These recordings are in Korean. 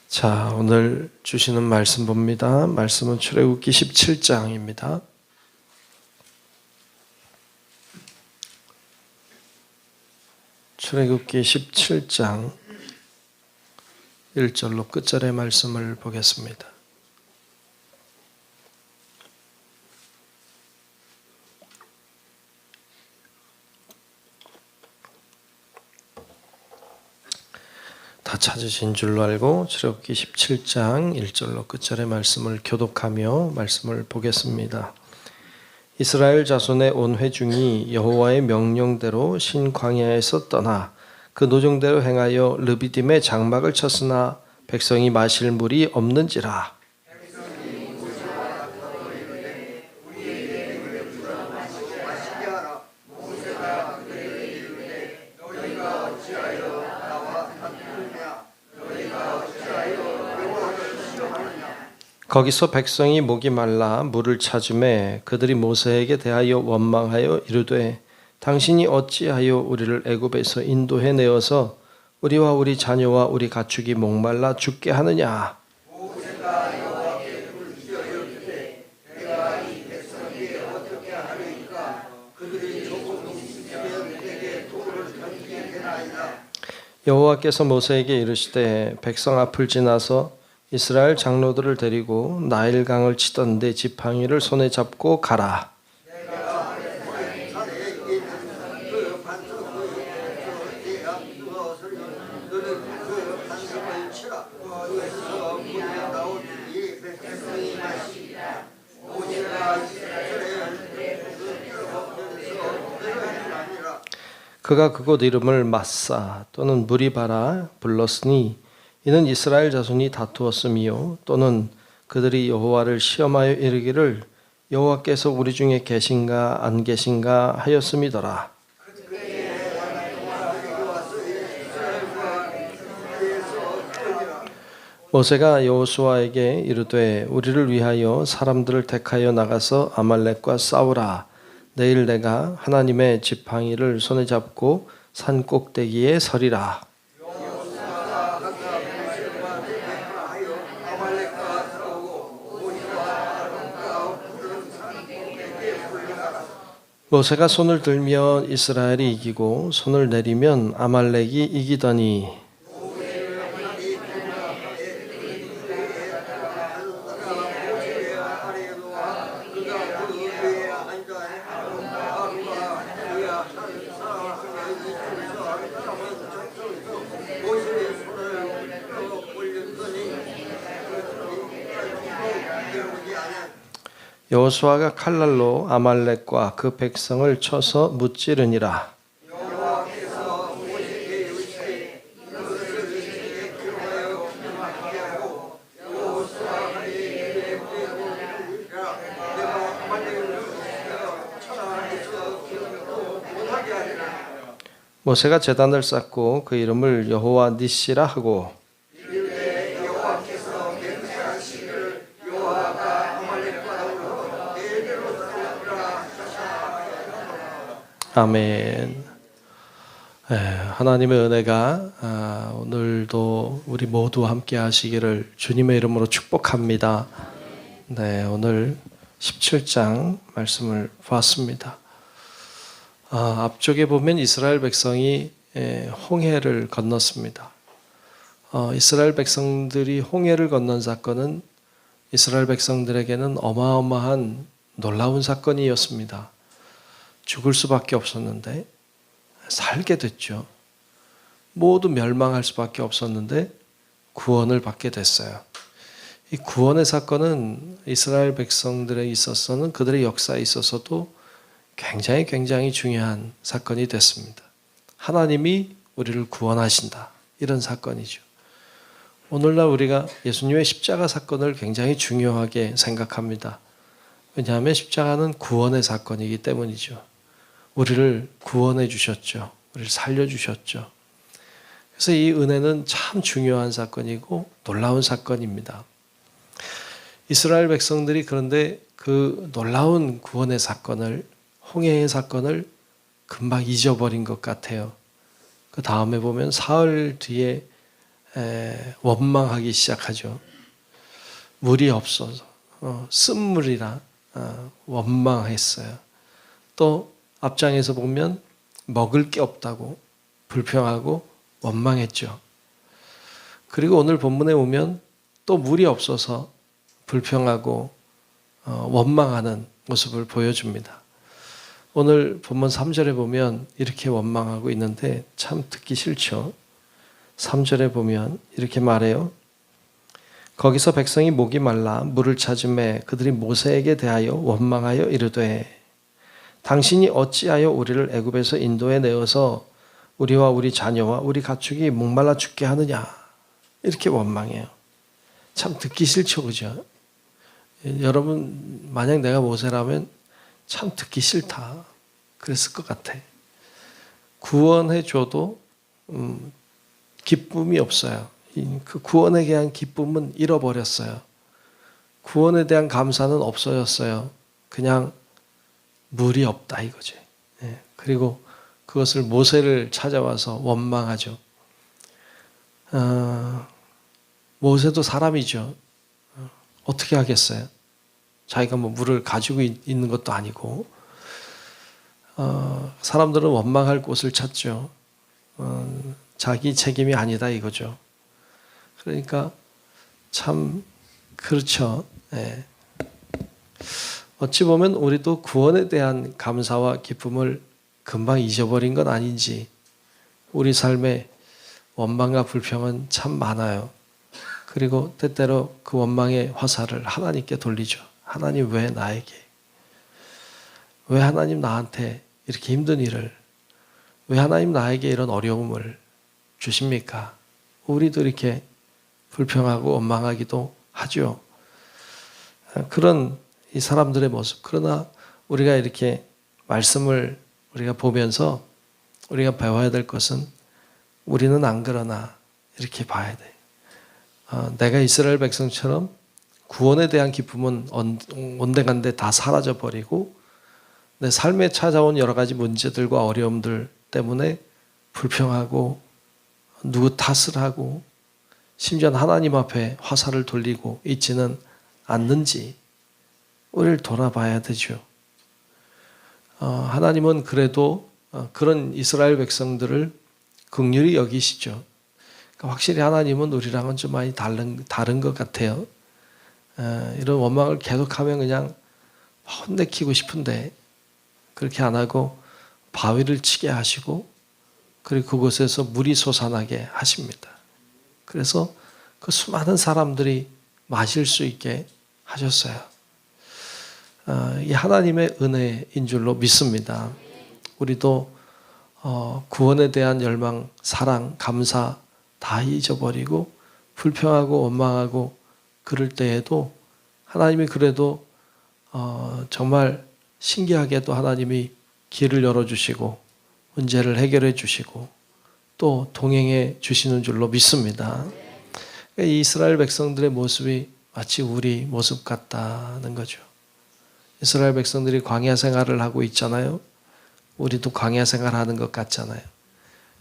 자, 오늘 주시는 말씀 봅니다. 말씀은 출애굽기 17장입니다. 출애굽기 17장 1절로 끝절의 말씀을 보겠습니다. 다 찾으신 줄로 알고 출애굽기 17장 1절로 끝절의 말씀을 교독하며 말씀을 보겠습니다. 이스라엘 자손의 온 회중이 여호와의 명령대로 신광야에서 떠나 그 노정대로 행하여 르비딤의 장막을 쳤으나 백성이 마실 물이 없는지라. 거기서 백성이 목이 말라 물을 찾음에 그들이 모세에게 대하여 원망하여 이르되 당신이 어찌하여 우리를 애굽에서 인도해 내어서 우리와 우리 자녀와 우리 가축이 목말라 죽게 하느냐. 모세가 여호와께 부르짖어 이르되 내가 이 백성에게 어떻게 하리이까 그들이 조금 있으면 내게 돌을 던지게 되나이다. 여호와께서 모세에게 이르시되 백성 앞을 지나서 이스라엘 장로들을 데리고 나일강을 치던 내 지팡이를 손에 잡고 가라. 그가 그곳 이름을 마사 또는 무리바라 불렀으니 이는 이스라엘 자손이 다투었음이요 또는 그들이 여호와를 시험하여 이르기를 여호와께서 우리 중에 계신가 안 계신가 하였음이더라. 모세가 여호수아에게 이르되 우리를 위하여 사람들을 택하여 나가서 아말렉과 싸우라. 내일 내가 하나님의 지팡이를 손에 잡고 산 꼭대기에 서리라. 모세가 손을 들면 이스라엘이 이기고 손을 내리면 아말렉이 이기더니 여호수아가 칼날로 아말렉과 그 백성을 쳐서 무찌르니라. 모세가 제단을 쌓고 그 이름을 여호와 니시라 하고 아멘. 하나님의 은혜가 오늘도 우리 모두 함께 하시기를 주님의 이름으로 축복합니다. 네, 오늘 17장 말씀을 보았습니다. 앞쪽에 보면 이스라엘 백성이 홍해를 건넜습니다. 이스라엘 백성들이 홍해를 건넌 사건은 이스라엘 백성들에게는 어마어마한 놀라운 사건이었습니다. 죽을 수밖에 없었는데 살게 됐죠. 모두 멸망할 수밖에 없었는데 구원을 받게 됐어요. 이 구원의 사건은 이스라엘 백성들에 있어서는 그들의 역사에 있어서도 굉장히 중요한 사건이 됐습니다. 하나님이 우리를 구원하신다. 이런 사건이죠. 오늘날 우리가 예수님의 십자가 사건을 굉장히 중요하게 생각합니다. 왜냐하면 십자가는 구원의 사건이기 때문이죠. 우리를 구원해 주셨죠. 우리를 살려주셨죠. 그래서 이 은혜는 참 중요한 사건이고 놀라운 사건입니다. 이스라엘 백성들이 그런데 그 놀라운 구원의 사건을, 홍해의 사건을 금방 잊어버린 것 같아요. 그 다음에 보면 사흘 뒤에 원망하기 시작하죠. 물이 없어서 쓴물이라 원망했어요. 또 앞장에서 보면 먹을 게 없다고 불평하고 원망했죠. 그리고 오늘 본문에 오면 또 물이 없어서 불평하고 원망하는 모습을 보여줍니다. 오늘 본문 3절에 보면 이렇게 원망하고 있는데 참 듣기 싫죠. 3절에 보면 이렇게 말해요. 거기서 백성이 목이 말라 물을 찾음에 그들이 모세에게 대하여 원망하여 이르되 당신이 어찌하여 우리를 애굽에서 인도해 내어서 우리와 우리 자녀와 우리 가축이 목말라 죽게 하느냐. 이렇게 원망해요. 참 듣기 싫죠, 그죠? 여러분 만약 내가 모세라면 참 듣기 싫다 그랬을 것 같아. 구원해 줘도 기쁨이 없어요. 그 구원에 대한 기쁨은 잃어버렸어요. 구원에 대한 감사는 없어졌어요. 그냥 물이 없다 이거지. 그리고 그것을 모세를 찾아와서 원망하죠. 모세도 사람이죠. 어떻게 하겠어요? 자기가 뭐 물을 가지고 있는 것도 아니고 사람들은 원망할 곳을 찾죠. 자기 책임이 아니다 이거죠. 그러니까 참 그렇죠. 네. 어찌 보면 우리도 구원에 대한 감사와 기쁨을 금방 잊어버린 건 아닌지 우리 삶에 원망과 불평은 참 많아요. 그리고 때때로 그 원망의 화살을 하나님께 돌리죠. 하나님 왜 나에게? 왜 하나님 나한테 이렇게 힘든 일을? 왜 하나님 나에게 이런 어려움을 주십니까? 우리도 이렇게 불평하고 원망하기도 하죠. 그런 이 사람들의 모습. 그러나 우리가 이렇게 말씀을 우리가 보면서 우리가 배워야 될 것은 우리는 안 그러나 이렇게 봐야 돼. 내가 이스라엘 백성처럼 구원에 대한 기쁨은 온데간데 다 사라져버리고 내 삶에 찾아온 여러 가지 문제들과 어려움들 때문에 불평하고 누구 탓을 하고 심지어 하나님 앞에 화살을 돌리고 있지는 않는지 우리를 돌아봐야 되죠. 하나님은 그래도 그런 이스라엘 백성들을 긍휼히 여기시죠. 그러니까 확실히 하나님은 우리랑은 좀 많이 다른 것 같아요. 이런 원망을 계속하면 그냥 혼내키고 싶은데 그렇게 안 하고 바위를 치게 하시고 그리고 그곳에서 물이 솟아나게 하십니다. 그래서 그 수많은 사람들이 마실 수 있게 하셨어요. 이 하나님의 은혜인 줄로 믿습니다. 우리도 구원에 대한 열망, 사랑, 감사 다 잊어버리고 불평하고 원망하고 그럴 때에도 하나님이 그래도 정말 신기하게도 하나님이 길을 열어주시고 문제를 해결해 주시고 또 동행해 주시는 줄로 믿습니다. 이 이스라엘 백성들의 모습이 마치 우리 모습 같다는 거죠. 이스라엘 백성들이 광야 생활을 하고 있잖아요. 우리도 광야 생활하는 것 같잖아요.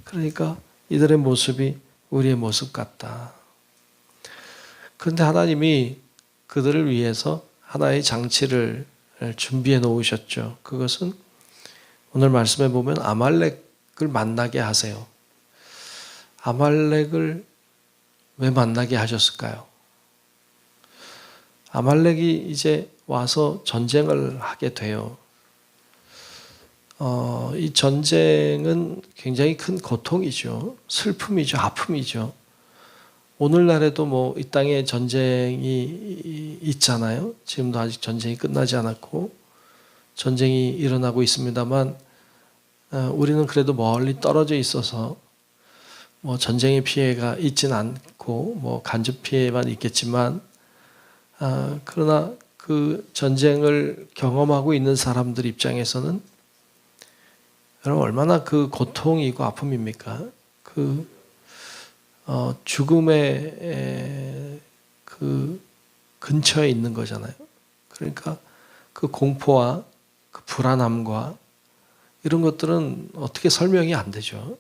그러니까 이들의 모습이 우리의 모습 같다. 그런데 하나님이 그들을 위해서 하나의 장치를 준비해 놓으셨죠. 그것은 오늘 말씀에 보면 아말렉을 만나게 하세요. 아말렉을 왜 만나게 하셨을까요? 아말렉이 이제 와서 전쟁을 하게 돼요. 이 전쟁은 굉장히 큰 고통이죠. 슬픔이죠. 아픔이죠. 오늘날에도 뭐 이 땅에 전쟁이 있잖아요. 지금도 아직 전쟁이 끝나지 않았고 전쟁이 일어나고 있습니다만 우리는 그래도 멀리 떨어져 있어서 뭐 전쟁의 피해가 있진 않고 뭐 간접 피해만 있겠지만 그러나 그 전쟁을 경험하고 있는 사람들 입장에서는 여러분 얼마나 그 고통이고 아픔입니까? 그 죽음의 그 근처에 있는 거잖아요. 그러니까 그 공포와 그 불안함과 이런 것들은 어떻게 설명이 안 되죠.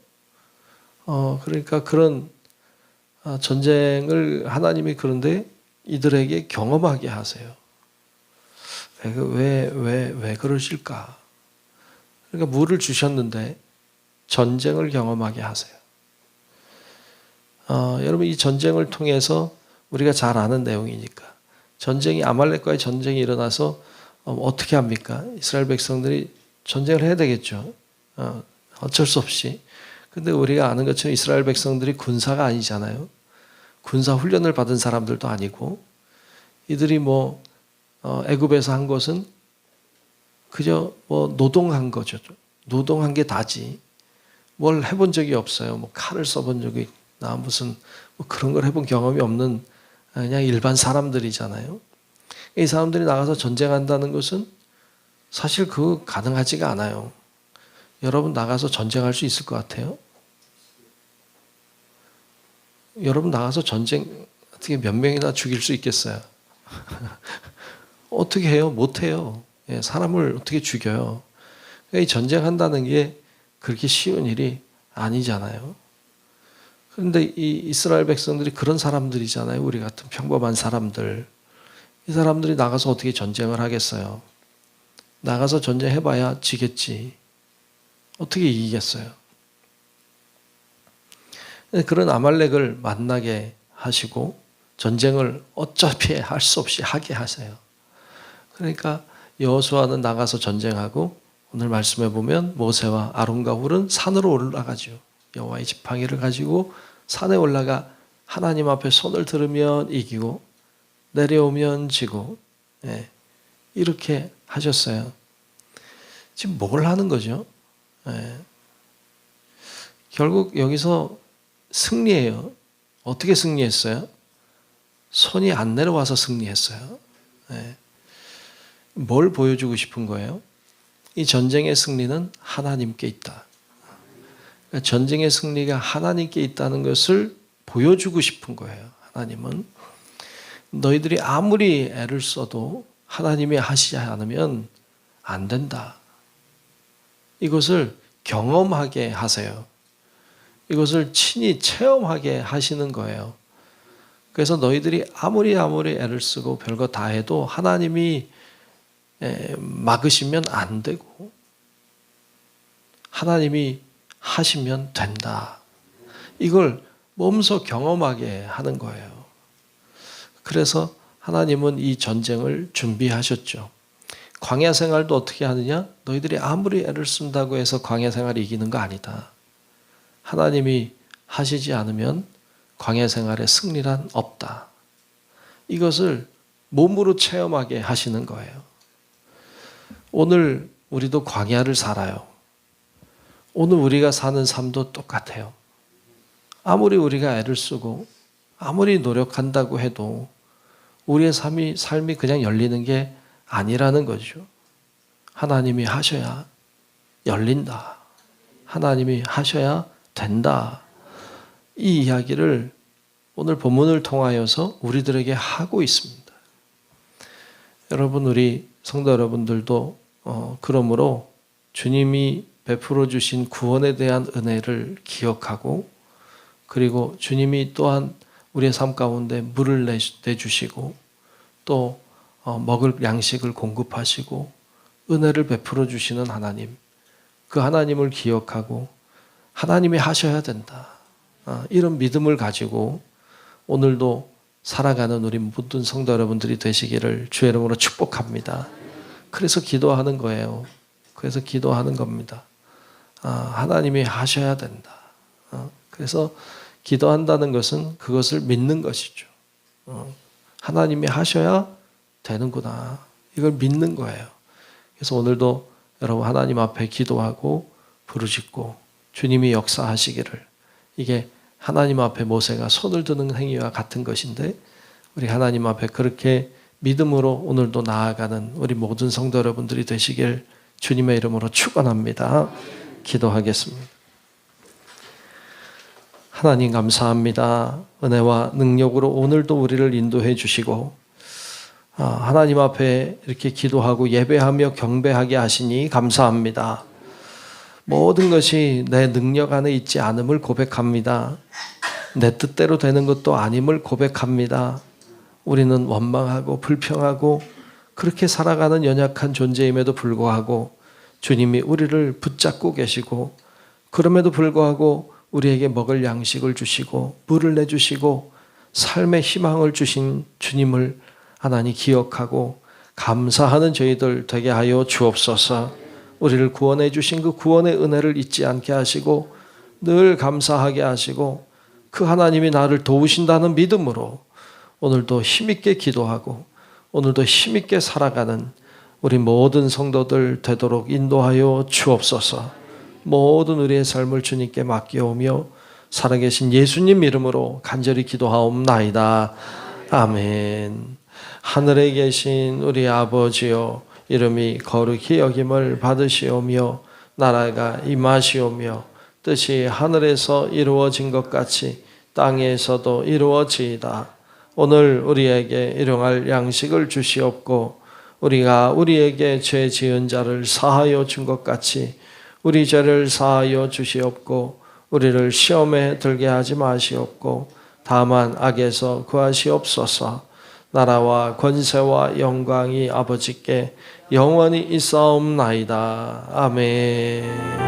그러니까 그런 전쟁을 하나님이 그런데 이들에게 경험하게 하세요. 왜 그러실까? 그러니까 물을 주셨는데 전쟁을 경험하게 하세요. 여러분, 이 전쟁을 통해서 우리가 잘 아는 내용이니까. 전쟁이, 아말렉과의 전쟁이 일어나서 어떻게 합니까? 이스라엘 백성들이 전쟁을 해야 되겠죠. 어쩔 수 없이. 근데 우리가 아는 것처럼 이스라엘 백성들이 군사가 아니잖아요. 군사 훈련을 받은 사람들도 아니고, 이들이 애굽에서 한 것은 그저 노동한 거죠. 노동한 게 다지. 뭘 해본 적이 없어요. 칼을 써본 적이 있나, 무슨 그런 걸 해본 경험이 없는 그냥 일반 사람들이잖아요. 이 사람들이 나가서 전쟁한다는 것은 사실 가능하지가 않아요. 여러분 나가서 전쟁할 수 있을 것 같아요? 여러분 나가서 전쟁 어떻게 몇 명이나 죽일 수 있겠어요? 어떻게 해요? 못 해요. 사람을 어떻게 죽여요? 이 전쟁한다는 게 그렇게 쉬운 일이 아니잖아요. 그런데 이 이스라엘 백성들이 그런 사람들이잖아요. 우리 같은 평범한 사람들. 이 사람들이 나가서 어떻게 전쟁을 하겠어요? 나가서 전쟁해봐야 지겠지. 어떻게 이기겠어요? 그런 아말렉을 만나게 하시고 전쟁을 어차피 할 수 없이 하게 하세요. 그러니까 여호수아는 나가서 전쟁하고 오늘 말씀해 보면 모세와 아론과 훌은 산으로 올라가죠. 여호와의 지팡이를 가지고 산에 올라가 하나님 앞에 손을 들으면 이기고 내려오면 지고, 이렇게 하셨어요. 지금 뭘 하는 거죠? 결국 여기서 승리해요. 어떻게 승리했어요? 손이 안 내려와서 승리했어요. 뭘 보여주고 싶은 거예요? 이 전쟁의 승리는 하나님께 있다. 그러니까 전쟁의 승리가 하나님께 있다는 것을 보여주고 싶은 거예요. 하나님은 너희들이 아무리 애를 써도 하나님이 하시지 않으면 안 된다. 이것을 경험하게 하세요. 이것을 친히 체험하게 하시는 거예요. 그래서 너희들이 아무리 애를 쓰고 별거 다 해도 하나님이 막으시면 안 되고 하나님이 하시면 된다. 이걸 몸소 경험하게 하는 거예요. 그래서 하나님은 이 전쟁을 준비하셨죠. 광야 생활도 어떻게 하느냐? 너희들이 아무리 애를 쓴다고 해서 광야 생활이 이기는 거 아니다. 하나님이 하시지 않으면 광야 생활에 승리란 없다. 이것을 몸으로 체험하게 하시는 거예요. 오늘 우리도 광야를 살아요. 오늘 우리가 사는 삶도 똑같아요. 아무리 우리가 애를 쓰고 아무리 노력한다고 해도 우리의 삶이 그냥 열리는 게 아니라는 거죠. 하나님이 하셔야 열린다. 하나님이 하셔야 된다. 이 이야기를 오늘 본문을 통하여서 우리들에게 하고 있습니다. 여러분, 우리 성도 여러분들도 그러므로 주님이 베풀어 주신 구원에 대한 은혜를 기억하고, 그리고 주님이 또한 우리의 삶 가운데 물을 내주시고 또 먹을 양식을 공급하시고 은혜를 베풀어 주시는 하나님, 그 하나님을 기억하고 하나님이 하셔야 된다. 이런 믿음을 가지고 오늘도 살아가는 우리 모든 성도 여러분들이 되시기를 주의 이름으로 축복합니다. 그래서 기도하는 거예요. 그래서 기도하는 겁니다. 하나님이 하셔야 된다. 그래서 기도한다는 것은 그것을 믿는 것이죠. 하나님이 하셔야 되는구나. 이걸 믿는 거예요. 그래서 오늘도 여러분 하나님 앞에 기도하고 부르짖고 주님이 역사하시기를, 이게 하나님 앞에 모세가 손을 드는 행위와 같은 것인데 우리 하나님 앞에 그렇게 믿음으로 오늘도 나아가는 우리 모든 성도 여러분들이 되시길 주님의 이름으로 축원합니다. 기도하겠습니다. 하나님 감사합니다. 은혜와 능력으로 오늘도 우리를 인도해 주시고 하나님 앞에 이렇게 기도하고 예배하며 경배하게 하시니 감사합니다. 모든 것이 내 능력 안에 있지 않음을 고백합니다. 내 뜻대로 되는 것도 아님을 고백합니다. 우리는 원망하고 불평하고 그렇게 살아가는 연약한 존재임에도 불구하고 주님이 우리를 붙잡고 계시고 그럼에도 불구하고 우리에게 먹을 양식을 주시고 물을 내주시고 삶의 희망을 주신 주님을 하나님 기억하고 감사하는 저희들 되게 하여 주옵소서. 우리를 구원해 주신 그 구원의 은혜를 잊지 않게 하시고 늘 감사하게 하시고 그 하나님이 나를 도우신다는 믿음으로 오늘도 힘있게 기도하고 오늘도 힘있게 살아가는 우리 모든 성도들 되도록 인도하여 주옵소서. 모든 우리의 삶을 주님께 맡겨오며 살아계신 예수님 이름으로 간절히 기도하옵나이다. 아멘. 하늘에 계신 우리 아버지여, 이름이 거룩히 여김을 받으시오며 나라가 임하시오며 뜻이 하늘에서 이루어진 것 같이 땅에서도 이루어지이다. 오늘 우리에게 일용할 양식을 주시옵고 우리가 우리에게 죄 지은 자를 사하여 준 것 같이 우리 죄를 사하여 주시옵고 우리를 시험에 들게 하지 마시옵고 다만 악에서 구하시옵소서. 나라와 권세와 영광이 아버지께 영원히 있사옵나이다. 아멘.